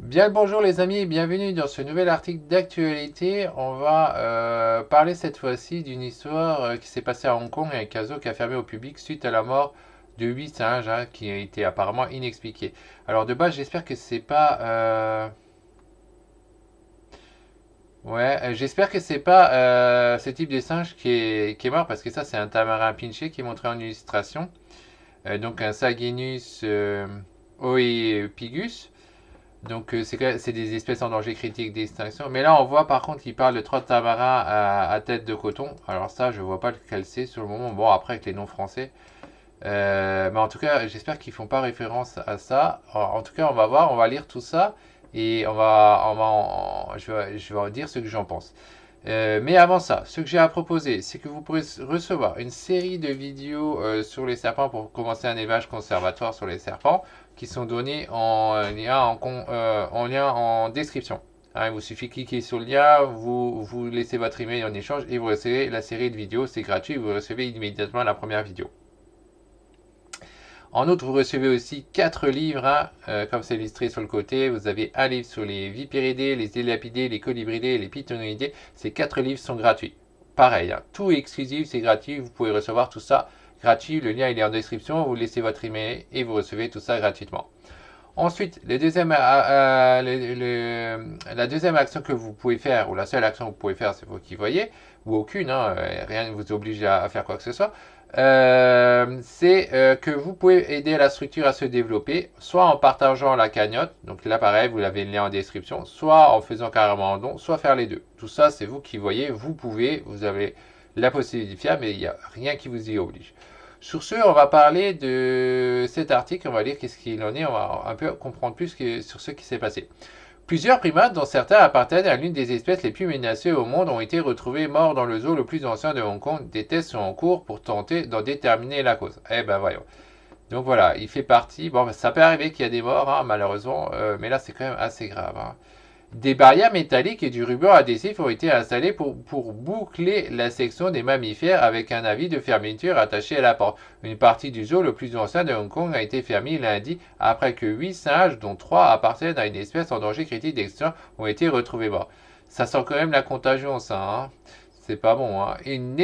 Bien le bonjour les amis et bienvenue dans ce nouvel article d'actualité. On va parler cette fois-ci d'une histoire qui s'est passée à Hong Kong avec un zoo qui a fermé au public suite à la mort de 8 singes hein, qui a été apparemment inexpliquée. Alors de base j'espère que c'est pas j'espère que c'est pas ce type de singe qui est mort parce que ça c'est un tamarin pinché qui est montré en illustration. Donc un Saghenus oepigus. Donc c'est des espèces en danger critique d'extinction. Mais là on voit par contre qu'il parle de trois tamarins à tête de coton. Alors ça je vois pas lequel c'est sur le moment. Bon après avec les noms français. Mais en tout cas j'espère qu'ils font pas référence à ça. En tout cas on va voir, on va lire tout ça. Et je vais en dire ce que j'en pense. Mais avant ça, ce que j'ai à proposer, c'est que vous pourrez recevoir une série de vidéos sur les serpents pour commencer un élevage conservatoire sur les serpents qui sont données en lien en description. Hein, il vous suffit de cliquer sur le lien, vous laissez votre email en échange et vous recevez la série de vidéos. C'est gratuit, vous recevez immédiatement la première vidéo. En outre, vous recevez aussi 4 livres, hein, comme c'est illustré sur le côté. Vous avez un livre sur les vipiridés, les élapidés, les colibridés et les pythonidés. Ces 4 livres sont gratuits. Pareil, hein, tout est exclusif, c'est gratuit. Vous pouvez recevoir tout ça gratuit. Le lien il est en description. Vous laissez votre email et vous recevez tout ça gratuitement. Ensuite, la deuxième action que vous pouvez faire, ou la seule action que vous pouvez faire, c'est vous qui voyez, ou aucune, hein, rien ne vous oblige à faire quoi que ce soit, c'est que vous pouvez aider la structure à se développer, soit en partageant la cagnotte, donc là pareil, vous avez le lien en description, soit en faisant carrément un don, soit faire les deux. Tout ça, c'est vous qui voyez, vous pouvez, vous avez la possibilité de faire, mais il n'y a rien qui vous y oblige. Sur ce, on va parler de cet article, on va lire qu'est-ce qu'il en est, on va un peu comprendre plus sur ce qui s'est passé. Plusieurs primates, dont certains appartiennent à l'une des espèces les plus menacées au monde, ont été retrouvés morts dans le zoo le plus ancien de Hong Kong. Des tests sont en cours pour tenter d'en déterminer la cause. Eh ben voyons. Donc voilà, il fait partie. Bon, ça peut arriver qu'il y a des morts, hein, malheureusement, mais là c'est quand même assez grave. Hein. Des barrières métalliques et du ruban adhésif ont été installés pour boucler la section des mammifères avec un avis de fermeture attaché à la porte. Une partie du zoo le plus ancien de Hong Kong a été fermée lundi après que 8 singes, dont 3 appartiennent à une espèce en danger critique d'extinction, ont été retrouvés morts. Ça sent quand même la contagion, ça. Hein. C'est pas bon. Hein. Une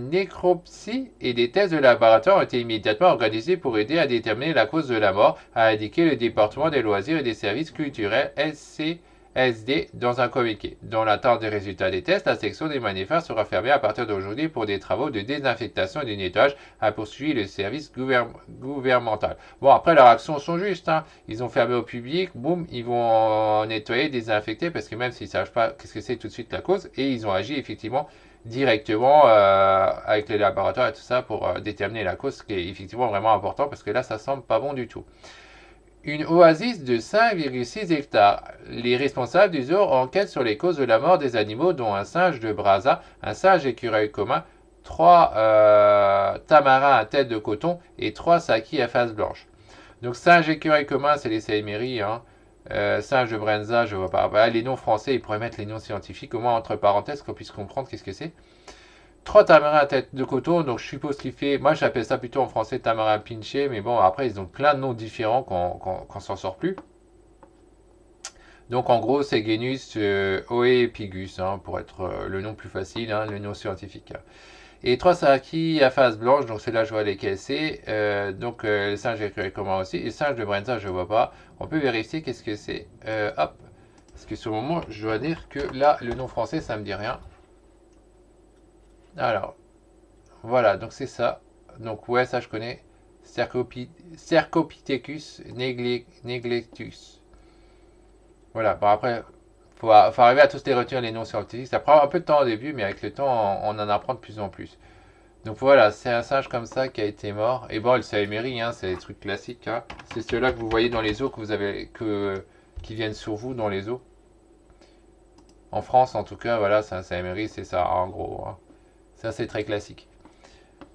nécropsie et des tests de laboratoire ont été immédiatement organisés pour aider à déterminer la cause de la mort, a indiqué le département des loisirs et des services culturels SCSD dans un communiqué. Dans l'attente des résultats des tests, la section des mammifères sera fermée à partir d'aujourd'hui pour des travaux de désinfectation et de nettoyage, a poursuivi le service gouvernemental. Bon, après, leurs actions sont justes. Hein. Ils ont fermé au public, boum, ils vont nettoyer, désinfecter, parce que même s'ils ne savent pas qu'est-ce que c'est tout de suite la cause, et ils ont agi effectivement directement avec les laboratoires et tout ça pour déterminer la cause, ce qui est effectivement vraiment important, parce que là, ça semble pas bon du tout. Une oasis de 5,6 hectares. Les responsables du zoo enquêtent sur les causes de la mort des animaux, dont un singe de Brazza, un singe écureuil commun, 3 tamarins à tête de coton et 3 sakis à face blanche. Donc singe écureuil commun, c'est les Saïméries. Hein. Singe de Brenza, je vois pas. Bah, les noms français, ils pourraient mettre les noms scientifiques, au moins entre parenthèses, qu'on puisse comprendre qu'est-ce que c'est. 3 tamarins à tête de coton, donc je suppose qu'il fait. Moi j'appelle ça plutôt en français tamarin pinché, mais bon, après ils ont plein de noms différents qu'on s'en sort plus. Donc en gros, c'est Genus oepigus, hein, pour être le nom plus facile, hein, le nom scientifique. Et 3 Saki à face blanche, donc c'est là je vois lesquels c'est. Le singe écureuil commun aussi. Et singe de Brenza, je vois pas. On peut vérifier qu'est-ce que c'est. Hop. Parce que sur le moment, je dois dire que là, le nom français, ça me dit rien. Alors, voilà, donc c'est ça. Donc ouais, ça je connais. Cercopithecus neglectus. Voilà, bon après, faut arriver à tous les retenir les noms scientifiques. Ça prend un peu de temps au début, mais avec le temps, on en apprend de plus en plus. Donc voilà, c'est un singe comme ça qui a été mort. Et bon, le Saïméry, hein, c'est des trucs classiques. Hein. C'est ceux-là que vous voyez dans les eaux qui viennent sur vous dans les eaux. En France, en tout cas, voilà, c'est un Saïméry, c'est ça, en gros. Hein. Ça, c'est très classique.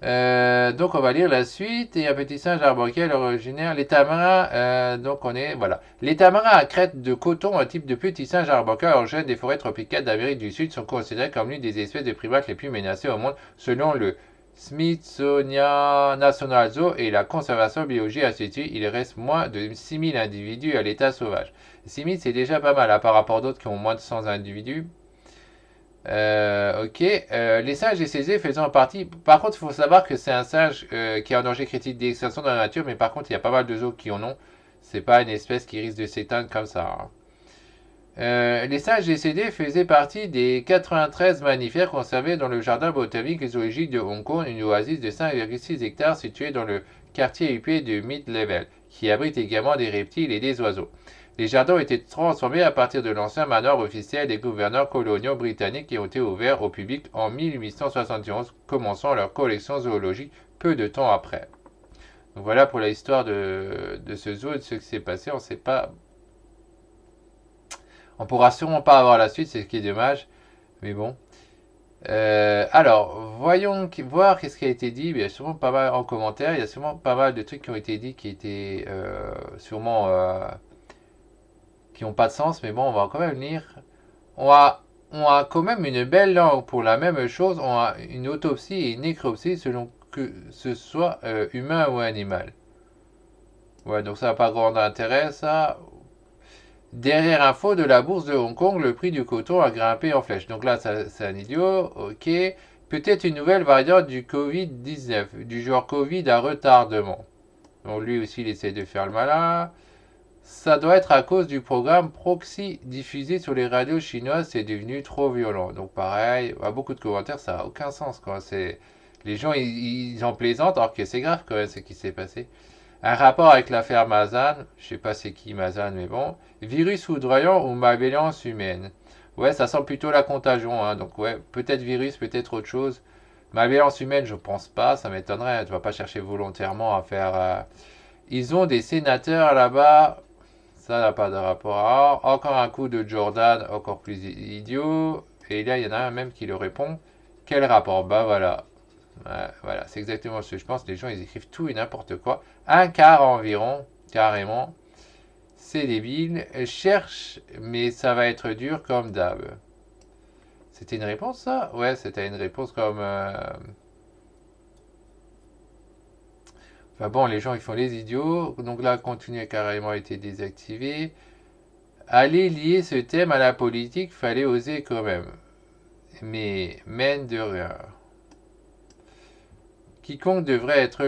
Donc on va lire la suite. Et un petit singe arboricole originaire. Les tamarins, donc on est, voilà. Les tamarins à crête de coton, un type de petit singe arboricole originaire des forêts tropicales d'Amérique du Sud, sont considérés comme l'une des espèces de primates les plus menacées au monde, selon le Smithsonian National Zoo et la Conservation Biologie Institute, il reste moins de 6000 individus à l'état sauvage. 6000, c'est déjà pas mal, hein, par rapport à d'autres qui ont moins de 100 individus. Ok. Les singes décédés faisant partie. Par contre, il faut savoir que c'est un singe qui est en danger critique d'extinction dans la nature, mais par contre, il y a pas mal de zoos qui en ont. C'est pas une espèce qui risque de s'éteindre comme ça, hein. Les singes décédés faisaient partie des 93 mammifères conservés dans le jardin botanique et zoologique de Hong Kong, une oasis de 5,6 hectares située dans le quartier huppé de Mid-Level, qui abrite également des reptiles et des oiseaux. Les jardins ont été transformés à partir de l'ancien manoir officiel des gouverneurs coloniaux britanniques qui ont été ouverts au public en 1871, commençant leur collection zoologique peu de temps après. Donc voilà pour l'histoire de ce zoo et de ce qui s'est passé. On sait pas. On pourra sûrement pas avoir la suite, c'est ce qui est dommage. Mais bon. Alors, voyons voir qu'est-ce qui a été dit. Il y a sûrement pas mal en commentaire. Il y a sûrement pas mal de trucs qui ont été dit qui étaient sûrement qui n'ont pas de sens. Mais bon, on va quand même lire. On a quand même une belle langue pour la même chose. On a une autopsie et une nécropsie selon que ce soit humain ou animal. Ouais, donc ça n'a pas grand intérêt, ça. Derrière info de la bourse de Hong Kong, le prix du coton a grimpé en flèche. Donc là, c'est un idiot, ok. Peut-être une nouvelle variante du Covid-19, du genre Covid à retardement. Donc lui aussi, il essaie de faire le malin. Ça doit être à cause du programme Proxy diffusé sur les radios chinoises, c'est devenu trop violent. Donc pareil, beaucoup de commentaires, ça n'a aucun sens, quoi. Les gens, ils en plaisantent, alors que c'est grave quand même ce qui s'est passé. Un rapport avec l'affaire Mazan, je sais pas c'est qui Mazan, mais bon. Virus foudroyant ou malveillance humaine. Ouais, ça sent plutôt la contagion, hein, donc ouais, peut-être virus, peut-être autre chose. Malveillance humaine, je pense pas, ça m'étonnerait, tu vas pas chercher volontairement à faire. Ils ont des sénateurs là-bas, ça n'a pas de rapport. Encore un coup de Jordan, encore plus idiot. Et là, il y en a un même qui le répond. Quel rapport? Bah voilà. Ouais, voilà, c'est exactement ce que je pense. Les gens, ils écrivent tout et n'importe quoi. Un quart environ, carrément. C'est débile. Cherche, mais ça va être dur comme d'hab. C'était une réponse, ça? Ouais, c'était une réponse comme... Enfin bon, les gens, ils font les idiots. Donc là, continue a carrément été désactivé. Aller lier ce thème à la politique, fallait oser quand même. Mais mène de rien. Quiconque devrait être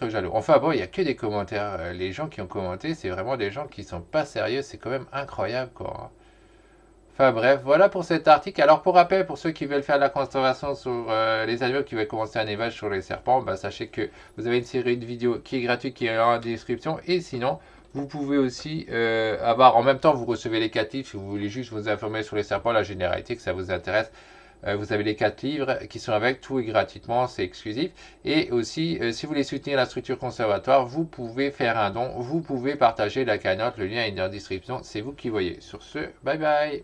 jaloux. Enfin bon, il n'y a que des commentaires. Les gens qui ont commenté, c'est vraiment des gens qui sont pas sérieux. C'est quand même incroyable, quoi. Enfin bref, voilà pour cet article. Alors pour rappel, pour ceux qui veulent faire de la conservation sur les animaux, qui veulent commencer un élevage sur les serpents, bah, sachez que vous avez une série de vidéos qui est gratuite, qui est en description. Et sinon, vous pouvez aussi avoir, en même temps, vous recevez les 4 livres si vous voulez juste vous informer sur les serpents, la généralité, que ça vous intéresse. Vous avez les 4 livres qui sont avec, tout est gratuitement, c'est exclusif. Et aussi, si vous voulez soutenir la structure conservatoire, vous pouvez faire un don, vous pouvez partager la cagnotte, le lien est dans la description, c'est vous qui voyez. Sur ce, bye bye.